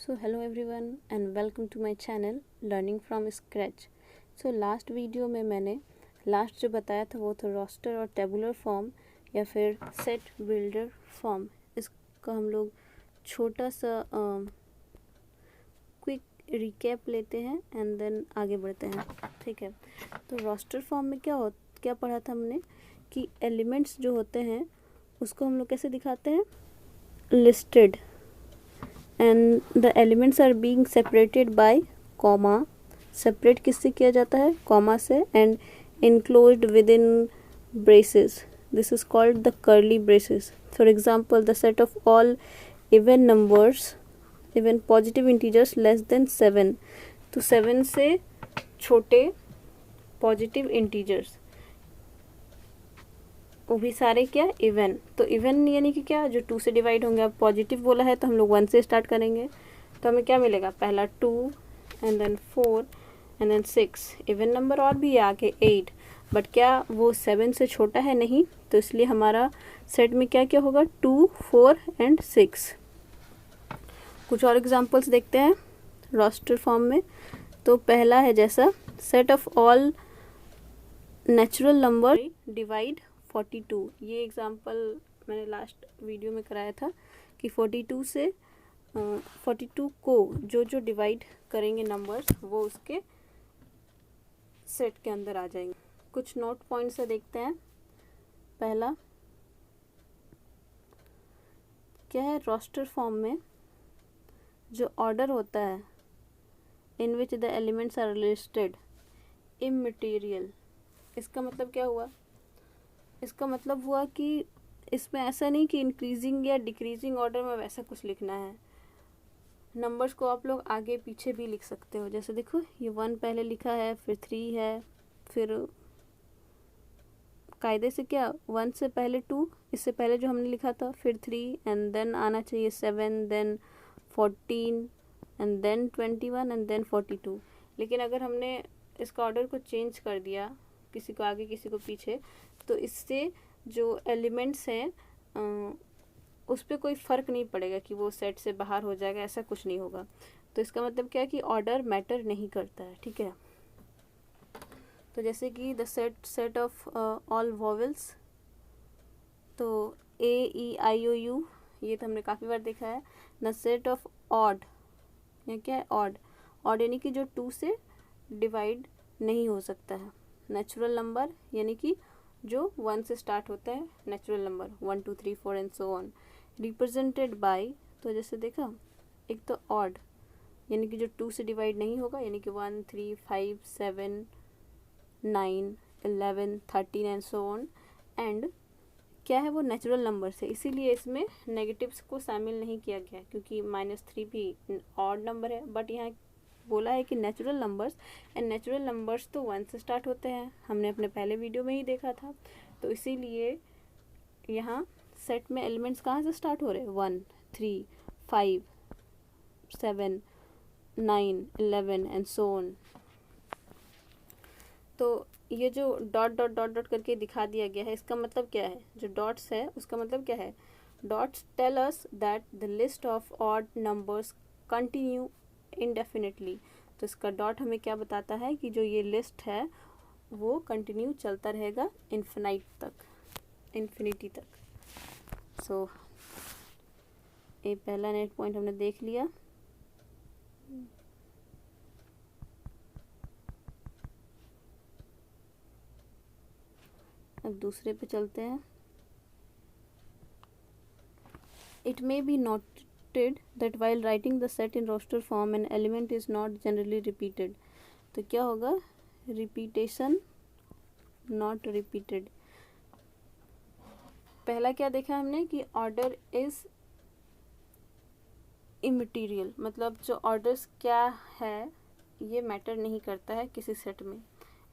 So hello everyone and welcome to my channel Learning from Scratch. So last video में मैंने last जो बताया था वो था रोस्टर और टेबुलर फॉर्म या फिर सेट बिल्डर फॉर्म। इसका हम लोग छोटा सा क्विक रिकैप लेते हैं एंड देन आगे बढ़ते हैं। ठीक है, तो रोस्टर फॉर्म में क्या पढ़ा था हमने कि एलिमेंट्स जो होते हैं उसको हम लोग कैसे दिखाते हैं, listed, and the elements are being separated by comma. Separate किससे किया जाता है, कॉमा से, and enclosed within braces, this is called the curly braces. For example the set of all even numbers, even positive integers less than 7, तो 7 से छोटे positive integers वो भी सारे क्या, इवन। तो इवन यानी कि क्या, जो 2 से डिवाइड होंगे। अब पॉजिटिव बोला है तो हम लोग 1 से स्टार्ट करेंगे, तो हमें क्या मिलेगा, पहला 2 and then 4 and then 6। Even number और भी है आगे 8, बट क्या वो 7 से छोटा है, नहीं। तो इसलिए हमारा सेट में क्या क्या होगा, 2, 4 एंड 6। कुछ और एग्जांपल्स देखते हैं रोस्टर फॉर्म में। तो पहला है जैसा set of all natural number divide 42। ये एग्जांपल मैंने लास्ट वीडियो में कराया था कि 42 से 42 को जो डिवाइड करेंगे नंबर्स वो उसके सेट के अंदर आ जाएंगे। कुछ नोट पॉइंट्स से देखते हैं। पहला क्या है, रोस्टर फॉर्म में जो ऑर्डर होता है in which the elements are listed immaterial. इसका मतलब क्या हुआ, इसका मतलब हुआ कि इसमें ऐसा नहीं कि इंक्रीजिंग या डिक्रीजिंग ऑर्डर में वैसा कुछ लिखना है। नंबर्स को आप लोग आगे पीछे भी लिख सकते हो। जैसे देखो ये 1 पहले लिखा है, फिर 3 है, फिर कायदे से क्या 1 से पहले 2, इससे पहले जो हमने लिखा था, फिर 3 एंड देन आना चाहिए 7, then 14 and then 21 and then 42। लेकिन अगर हमने इसका ऑर्डर को चेंज कर दिया, किसी को आगे किसी को पीछे, तो इससे जो एलिमेंट्स हैं उस पर कोई फ़र्क नहीं पड़ेगा कि वो सेट से बाहर हो जाएगा, ऐसा कुछ नहीं होगा। तो इसका मतलब क्या है कि ऑर्डर मैटर नहीं करता है। ठीक है, तो जैसे कि the set of all vowels, तो A, E, I, O, U, ये तो हमने काफ़ी बार देखा है। द सेट ऑफ ऑड, ये क्या है, ऑड यानी कि जो 2 से डिवाइड नहीं हो सकता है। नेचुरल नंबर यानी कि जो 1 से स्टार्ट होता है, natural number 1, 2, 3, 4 and so on. Represented by, तो जैसे देखा, एक तो ऑड यानी कि जो 2 से डिवाइड नहीं होगा, यानी कि 1, 3, 5, 7, 9, 11, 13 एंड सो ऑन। एंड क्या है, वो नेचुरल नंबर से, इसीलिए इसमें नेगेटिव्स को शामिल नहीं किया गया, क्योंकि -3 भी ऑड नंबर है। बट यहाँ बोला है कि natural numbers, and natural numbers तो 1 से स्टार्ट होते हैं, हमने अपने पहले वीडियो में ही देखा था। तो इसीलिए यहाँ सेट में एलिमेंट्स कहाँ से स्टार्ट हो रहे हैं, 1, 3, 5, 7, 9, 11 एंड सो ऑन। तो ये जो डॉट डॉट डॉट डॉट करके दिखा दिया गया है, इसका मतलब क्या है, जो डॉट्स है उसका मतलब क्या है, dots tell us that the list of odd numbers continue indefinitely. तो इसका डॉट हमें क्या बताता है कि जो ये लिस्ट है वो कंटिन्यू चलता रहेगा इन्फिनिटी तक। सो ये पहला नेट पॉइंट हमने देख लिया। अब दूसरे पे चलते हैं। It may be noted that while writing the set in roster form an element is not generally repeated। तो क्या होगा, रिपीटेशन नॉट रिपीटेड। पहला क्या देखा हमने कि ऑर्डर इज इमटेरियल, मतलब जो ऑर्डर्स क्या है ये मैटर नहीं करता है किसी सेट में।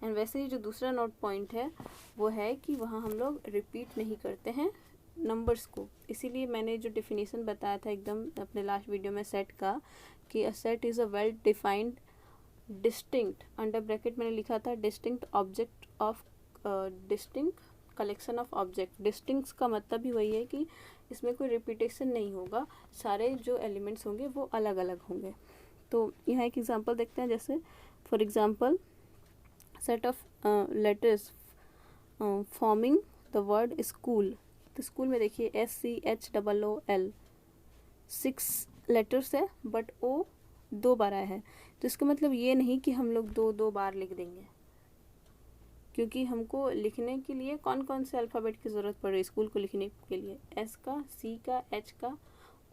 एंड वैसे ही जो दूसरा नोट पॉइंट है वो है कि वहाँ हम लोग रिपीट नहीं करते हैं नंबर्स को। इसीलिए मैंने जो डेफिनेशन बताया था एकदम अपने लास्ट वीडियो में सेट का, कि a set is a well defined distinct, under bracket मैंने लिखा था distinct object of distinct collection of object. Distinct का मतलब ही वही है कि इसमें कोई रिपीटेशन नहीं होगा, सारे जो एलिमेंट्स होंगे वो अलग अलग होंगे। तो यहाँ एक एग्जांपल देखते हैं, जैसे for example set of letters forming the word school. तो स्कूल में देखिए SCHOOL 6 लेटर्स है, बट ओ 2 बार आया है। तो इसका मतलब ये नहीं कि हम लोग 2 बार लिख देंगे, क्योंकि हमको लिखने के लिए कौन कौन से अल्फ़ाबेट की ज़रूरत पड़ रही है स्कूल को लिखने के लिए, S का, C का, H का,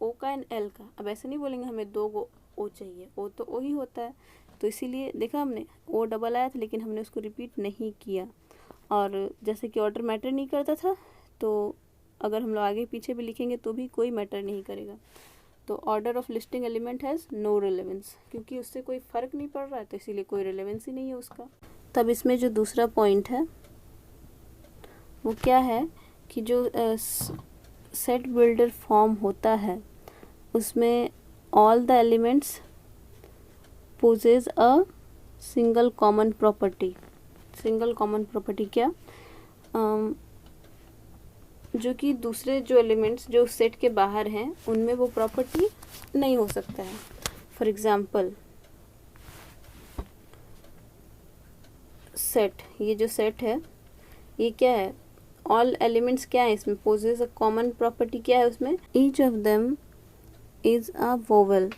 O का एंड L का। अब ऐसे नहीं बोलेंगे हमें 2 O चाहिए, O तो O ही होता है। तो इसीलिए देखा हमने O डबल आया था, लेकिन हमने उसको रिपीट नहीं किया। और जैसे कि ऑर्डर मैटर नहीं करता था, तो अगर हम लोग आगे पीछे भी लिखेंगे तो भी कोई मैटर नहीं करेगा। तो order of listing element has no relevance, क्योंकि उससे कोई फ़र्क नहीं पड़ रहा है, तो इसीलिए कोई रिलेवेंस ही नहीं है उसका। तब इसमें जो दूसरा पॉइंट है वो क्या है कि जो सेट बिल्डर फॉर्म होता है उसमें all the elements possess a single common property. Single common property क्या, जो कि दूसरे जो एलिमेंट्स जो सेट के बाहर हैं उनमें वो प्रॉपर्टी नहीं हो सकता है। फॉर एग्जांपल सेट, ये जो सेट है ये क्या है, ऑल एलिमेंट्स क्या है इसमें, पोजेज अ कॉमन प्रॉपर्टी क्या है उसमें, each of them is a vowel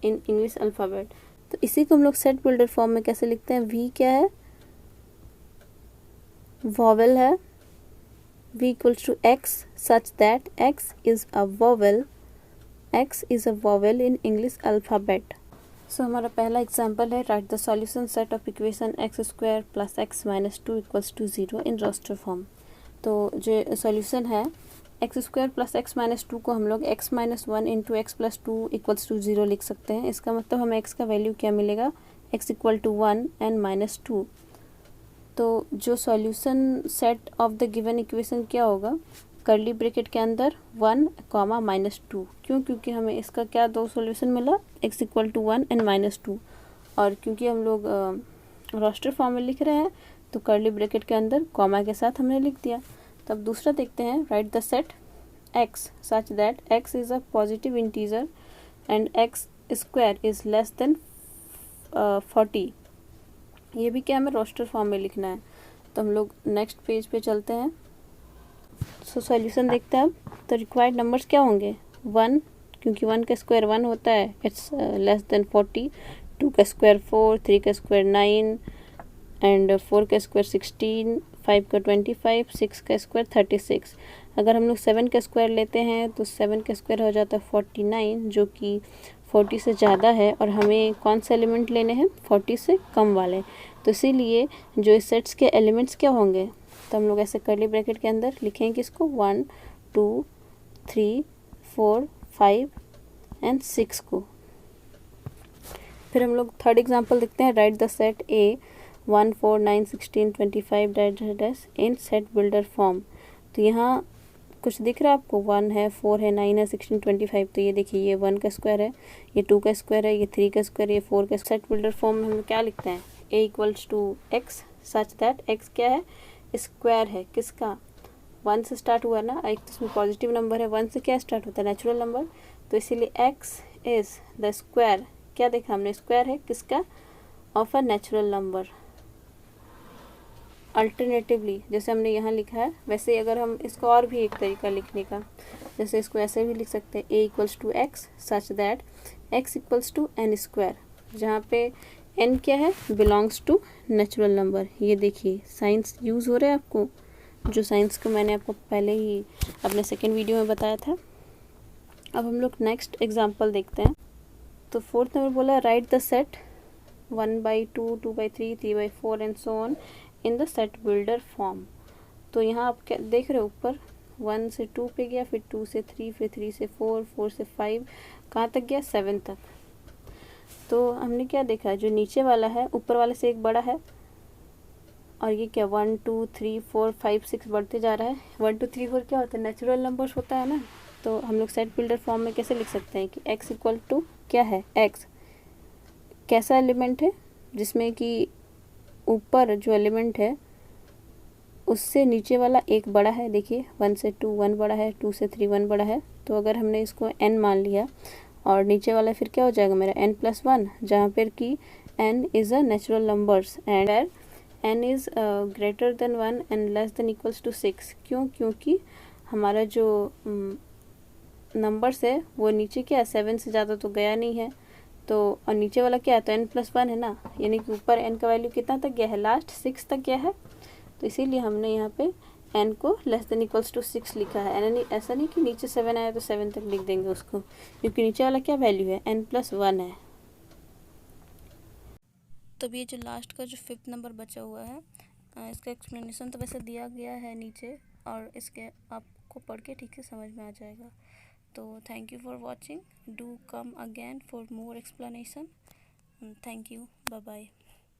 in English alphabet. तो इसी को हम लोग सेट बिल्डर फॉर्म में कैसे लिखते हैं, वी क्या है, वोवेल है, v equals to x such that x is a vowel in English alphabet। सो हमारा पहला एग्जांपल है, write the solution set of equation x square plus x minus 2 equals to 0 in roster form. तो जो solution है x square plus x minus 2 को हम लोग x minus 1 into x plus 2 equals to 0 लिख सकते हैं। इसका मतलब हमें x का वैल्यू क्या मिलेगा, x equal to 1 and minus 2। तो जो solution set of the given equation क्या होगा, कर्ली ब्रैकेट के अंदर 1 कॉमा माइनस 2। क्यों, क्योंकि हमें इसका क्या 2 सॉल्यूशन मिला, x equal to 1 and minus 2। और क्योंकि हम लोग रोस्टर फॉर्म में लिख रहे हैं तो कर्ली ब्रैकेट के अंदर कॉमा के साथ हमने लिख दिया। तब दूसरा देखते हैं, right the set x such that x is a positive integer and x square is less than 40। ये भी क्या हमें रोस्टर फॉर्म में लिखना है। तो हम लोग नेक्स्ट पेज पे चलते हैं। सो सॉल्यूशन देखते हैं अब। तो रिक्वायर्ड नंबर्स क्या होंगे, 1, क्योंकि 1 का स्क्वायर 1 होता है, इट्स लेस देन 40। 2 का स्क्वायर 4, 3 का स्क्वायर 9 एंड 4 का स्क्वायर 16, 5 का 25, 6 का स्क्वायर 36। अगर हम लोग 7 का स्क्वायर लेते हैं तो 7 का स्क्वायर हो जाता है 49, जो कि 40 से ज़्यादा है, और हमें कौन से एलिमेंट लेने हैं, 40 से कम वाले। तो इसीलिए जो इस सेट्स के एलिमेंट्स क्या होंगे, तो हम लोग ऐसे कर्ली ब्रैकेट के अंदर लिखेंगे किसको, 1, 2, 3, 4, 5 एंड 6 को। फिर हम लोग थर्ड एग्जांपल देखते हैं, right the set A 1, 4, 9, 16, 25 dash in set builder form. तो यहाँ कुछ दिख रहा है आपको, 1 है, 4 है, 9 है, 16, 25। तो ये देखिए, ये 1 का स्क्वायर है, ये 2 का स्क्वायर है, ये 3 का स्क्वायर, ये 4 का। सेट बिल्डर फॉर्म में हम क्या लिखते हैं, a equals to x such that x क्या है, स्क्वायर है किसका, 1 से स्टार्ट हुआ ना, एक तो इसमें पॉजिटिव नंबर है, 1 से क्या स्टार्ट होता है, नेचुरल नंबर। तो इसीलिए x इज़ द स्क्वायर, क्या देखा हमने, स्क्वायर है किसका, of a natural number. Alternatively जैसे हमने यहाँ लिखा है वैसे अगर हम इसको और भी एक तरीका लिखने का, जैसे इसको ऐसे भी लिख सकते हैं, a equals to x such that x equals to n square, जहाँ पे n क्या है, बिलोंग्स टू नेचुरल नंबर। ये देखिए साइंस यूज़ हो रहा है आपको, जो साइंस को मैंने आपको पहले ही अपने सेकेंड वीडियो में बताया था। अब हम लोग नेक्स्ट एग्जांपल देखते हैं। तो फोर्थ नंबर बोला, right the set 1/2, 2/3, 3/4 and so on in the set builder form. तो यहाँ आप क्या देख रहे हो, ऊपर 1 से 2 पे गया, फिर 2 से 3, फिर 3 से 4, 4 से 5, कहाँ तक गया, 7 तक। तो हमने क्या देखा, जो नीचे वाला है ऊपर वाले से एक बड़ा है, और ये क्या 1, 2, 3, 4, 5, 6 बढ़ते जा रहा है। 1, 2, 3, 4 क्या होता है, नेचुरल नंबर्स होता है ना। तो हम लोग सेट बिल्डर फॉर्म में कैसे लिख सकते हैं कि x इक्वल टू क्या है, x कैसा एलिमेंट है, जिसमें कि ऊपर जो एलिमेंट है उससे नीचे वाला एक बड़ा है, देखिए 1 से 2 1 बड़ा है, 2 से 3 1 बड़ा है। तो अगर हमने इसको n मान लिया और नीचे वाला फिर क्या हो जाएगा मेरा n+1, जहाँ पर कि n is a natural numbers and n is greater than 1 and less than equals to 6। क्यों? क्योंकि हमारा जो नंबर्स है वो नीचे क्या 7 से ज़्यादा तो गया नहीं है, तो और नीचे वाला क्या है तो n+1 है ना, यानी कि ऊपर n का वैल्यू कितना तक गया है, लास्ट 6 तक गया है। तो इसीलिए हमने यहाँ पे n को लेस देन इक्वल्स टू 6 लिखा है। एन ऐसा नहीं कि नीचे 7 आया तो 7 तक लिख देंगे उसको, क्योंकि नीचे वाला क्या वैल्यू है n+1 है। तब ये जो लास्ट का जो 5th नंबर बचा हुआ है, इसका एक्सप्लेनेशन तो वैसे दिया गया है नीचे, और इसके आपको पढ़ के ठीक से समझ में आ जाएगा। तो thank you for watching, do come again for more explanation. Thank you, bye bye.